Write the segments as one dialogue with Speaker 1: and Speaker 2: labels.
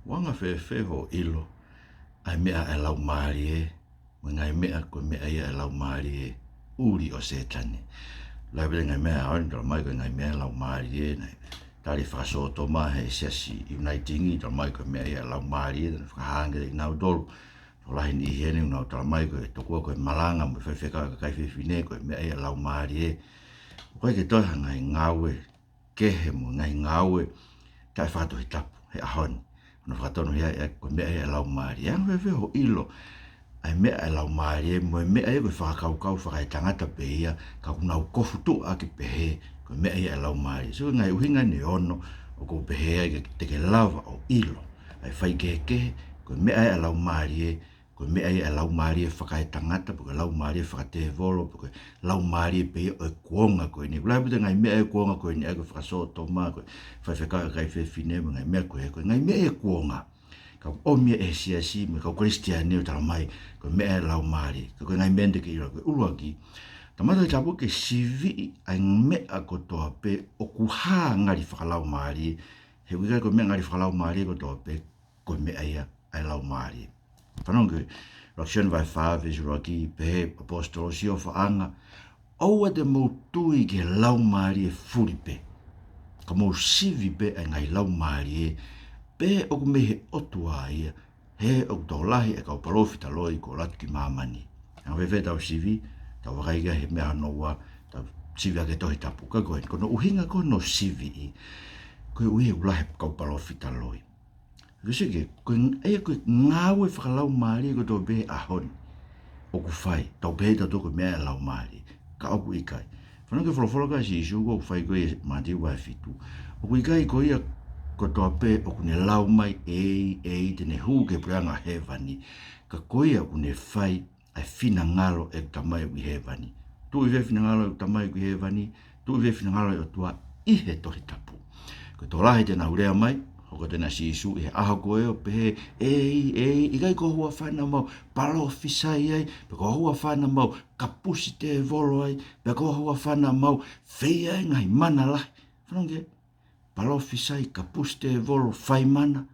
Speaker 1: wanga fe ho ilo ai mea e Laumalie ngai mea ko mea ia e Laumalie uri o se tani la vele ngai mea on do mai ko ngai mea Laumalie nei tali faso to ma he sesi uniting do mai ko mea ia Laumalie na hanga na dol la ni hene no to mai ko to ko malanga mo fe ka kai fe fine ko mea ia Laumalie ko ke to ngai ngawe ke he mo ngai ngawe kai fa Tohitapu he ahon no fatono ia ko mea ia Laumalie ang fe ho ilo ai mea e Laumalie mo mea e ko whakakau whakaitangata pe ia ka kunau kofutu a ki pehe ko mea ia e Laumalie so ngai uhinga ni ono o ko pehe ai te ke lava o ilo ai whai ke ko mea ia e Laumalie ko mea ia e Laumalie whakaitangata po ko Laumalie whakate volo po ko Laumalie pe ia o kuonga ko ni kula pita ngai mea e kuonga ko ni ai ko whakasoto ma ko whaiwheka kai whewhine mo ngai mea ko he ko ngai mea e kuonga ka o mea e siasi me ka Kristiani o tala mai ko mea e Laumalie ko ngai mende ke ilo ko uruaki tamata tapu ke sivi ai mea ko toa pe o kuha ngari Laumalie he wika ko mea ngari Laumalie ko toa pe ko mea ia ai Laumalie whanonga Raksyon vai whawe uruaki pe apostolo si o whaanga aua te mautui ke Laumalie furi pe ka mau sivi pe ai ngai Laumalie pe o mehe otua ia he o tolahi e ka palofita loi ko latki mamani ang veve tau sivi tau wakaiga he mea noa tau sivi ake Tohitapu ka koen kono uhinga ko no sivi ko uhi ulahe ka palofita loi kusike ko e ko ngawe Laumalie ko to be ahon o ku fai tau be tau ko mea Laumalie ka o ku ikai whanake folofolo ka si isu ko fai ko e mati wa fitu o ku ikai ko ia ko toa pe o kune lau mai tene hu ke preanga hevani ka koia kune fai ai fina ngalo e tamai wi hevani tu i ve fina ngalo e tamai wi hevani tu i ve fina ngalo e tua i he Tohitapu ko to lahe tena urea mai o ko tena si isu i aha koe o pe i gai ko hua whana mau palo fisai ai pe ko hua whana mau kapusi te volo ai pe ko hua whana mau fei ai ngai mana lahi whanonge palo fisai ka puste volo fai mana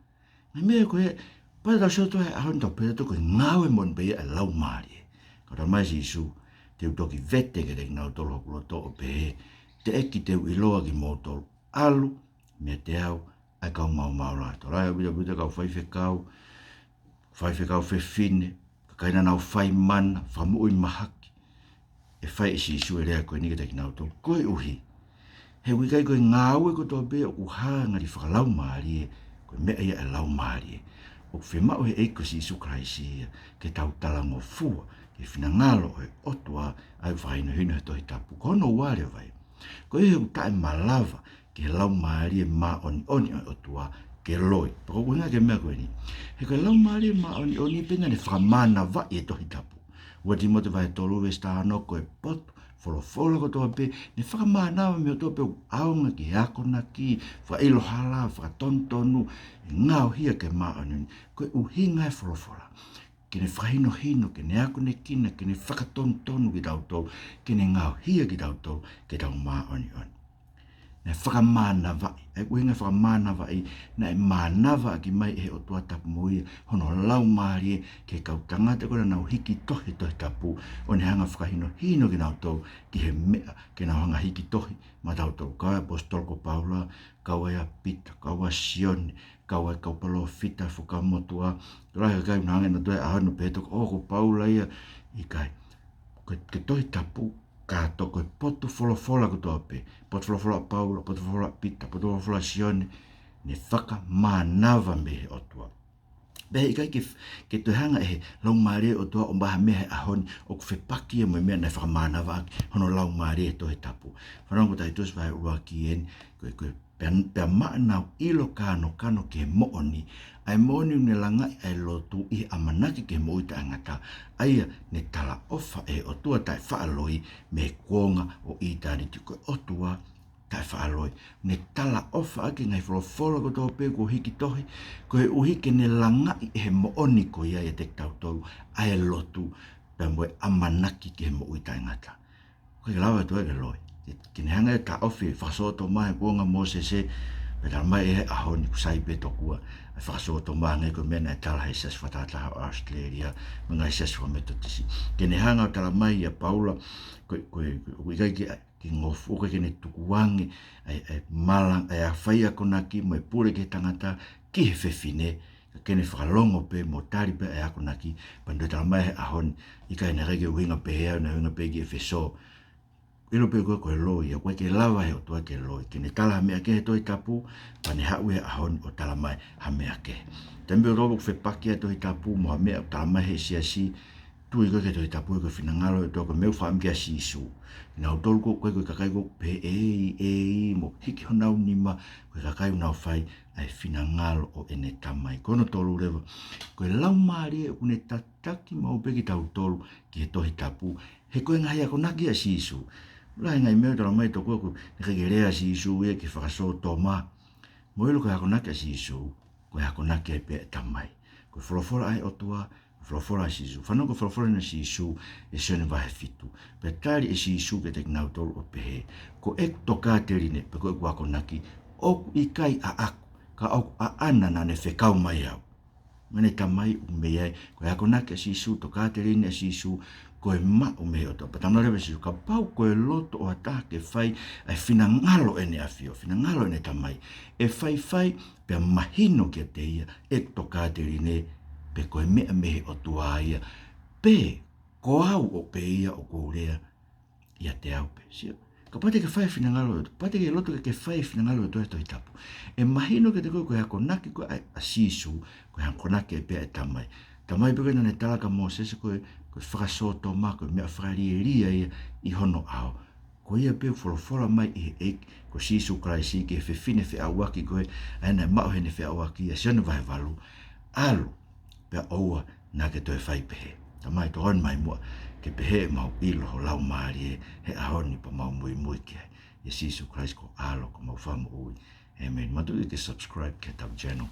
Speaker 1: ngai mea ko e pai ka soto e ahon tau pere to ko ngawe mon pe e Laumalie ka ta mai si isu te utoki vete ke te ngau tolo kulo to o pe te eki te iloa ki motolo alu mea te au ai kau mau la to rai buta kau fai fekau fe fine ka kaina nau fai mana famu in mahaki e fai si isu e rea ko ni ke te ngau tolo ko uhi he wikai ko ngawe ko to be o ha ngari Laumalie ko mea ia e Laumalie o whema o he eiko si isu kraisi ke tau talango fua ke whina ngalo e otua ai whaino hino he Tohitapu ko no wale vai ko he uta e malava ke Laumalie ma oni o otua ke loi pako kuna ke mea ko ni he ko Laumalie ma oni pena ne whamana va e Tohitapu wadi mo te vai tolu vesta ano ko e potu folo ko toa pe ne whakamānawa me o toa pe aonga ki akona ki whailo hala, whakatontonu ngao hia ke maanuni koe uhinga e folofola kene whahino kene akone kina kene whakatontonu ki tau tau kene ngao hia ki tau tau ke tau maani on ne whakamānawa e uhinga whakamānawa na e mānawa ki mai e o tua tapu moia hono Laumalie ke kau tangata kona nau hiki tohi Tohitapu o ne hanga whakahino hino ki nau tau ki he mea ke nau hanga hiki tohi ma tau tau kau e apostolo ko Paula kau e a Pita kau a Sione kau e kau palo fita whakamotua rai kai unhange na toi ahanu petok o ko Paula ia i kai ke Tohitapu ka toko e poto folofola ko toa pe poto folofola Paula poto folofola Pita poto folofola Sione ne whaka mānawa me he otua behe i kai ke te hanga e Laumalie o toa o maha mehe ahon o ku whepaki e mo mea na whaka mānawa hono Laumalie e Tohitapu whanongo tai tos vai uaki en koe pia maanau ilo kano ke mooni ai mooni ne langai ai lotu i amanaki ke moita angata aia ne tala ofa e o tua tai whaaloi me kuonga o i tani tiko o tua tai whaaloi ne tala ofa ake ngai wholo ko tō pe ko hiki tohi ko he uhike ne langai he mooni ko ia e te tautou ai lotu pia moe amanaki ke moita angata ko ke lawa tu e loi kine hanga e ka ofi whasoto mai kuonga mo se pe la mai e ahoni kusai pe tokua whakaso to mange ko mena e tala hei sas whatata o Australia, mga sas wa meto tisi. Kene hanga o tala mai a Paula, koe kai ki ngofu, koe kene tukuangi, ai malang, ai a whaia konaki, mo e pure ke tangata, ki he whewhine, kene whakalongo pe, mo tari pe ai a konaki, pandu tala mai he ahon, i kai na rege uhinga pe hea, na uhinga pe ki e wheso, ilo pe koe loi, a koe ke lawa he o tua ke loi, kene tala hamea ke he Tohitapu, pane hau he ahon o tala mai hamea ke. Tambi o robo whepaki a Tohitapu, mo hamea o tala mai he siasi, tui koe ke Tohitapu e koe whinangalo e toa koe meu whaam kia sisu. Ina o tolu koe kakai koe pe mo hiki ho nau nima, koe kakai nau whai ai whinangalo o ene tamai. Kono tolu rewa, koe Laumalie e kune tataki mau peki tau tolu ki he Tohitapu, he koe ngahi ako naki a sisu. Lai ngai meo tala mai toko koe neke rea sisu e ki whakaso toma. Mo ilo koe ako naki a sisu, koe ako naki ai pe tamai. Koe wholofora ai otua, wholofora sisu. Whanau ko wholofora na sisu e sione vahe fitu. Pe tari e sisu ke te nau tolu o pehe. Ko ek toka te rine, pe koe kua ako naki, oku i kai a aku, ka oku a ana na ne whekau mai au. Mene tamai umei koe ako naki a sisu, toka te rine a sisu, koe ma umei o toa. Patamna rewe sisu, ka pau koe loto o ata ke whai, ai whina ngalo ene a whio, whina ngalo ene tamai. E whai, pe mahino kia te ia, ek toka te rine, pe koe mea mehe o tua ia, pe ko au o pe ia o kourea, ia te au pe. Sio, ka pate ke whai whina pate ke loto ke whai whina ngalo e Tohitapu. E mahino ke te koe hako naki koe a sisu, koe hako naki e pe e tamai. Tamai pe koe nane talaka mo sese koe whakaso tō mā, koe mea whakaria ia i hono ao. Ko ia pe wholofora mai i he ko sisu kraisi ke whewhine whi awaki koe, aina mao hene whi awaki, a sione vai walu, alu, pe oua nā ke toi whai pehe. Tamai to hon mai mua, ke pehe mau ilo ho Laumalie, he ahoni pa mau mui ki hai. Ia sisu Christ ko alo ko mau whamu ui. Amen. Matu i ke subscribe ke tau channel.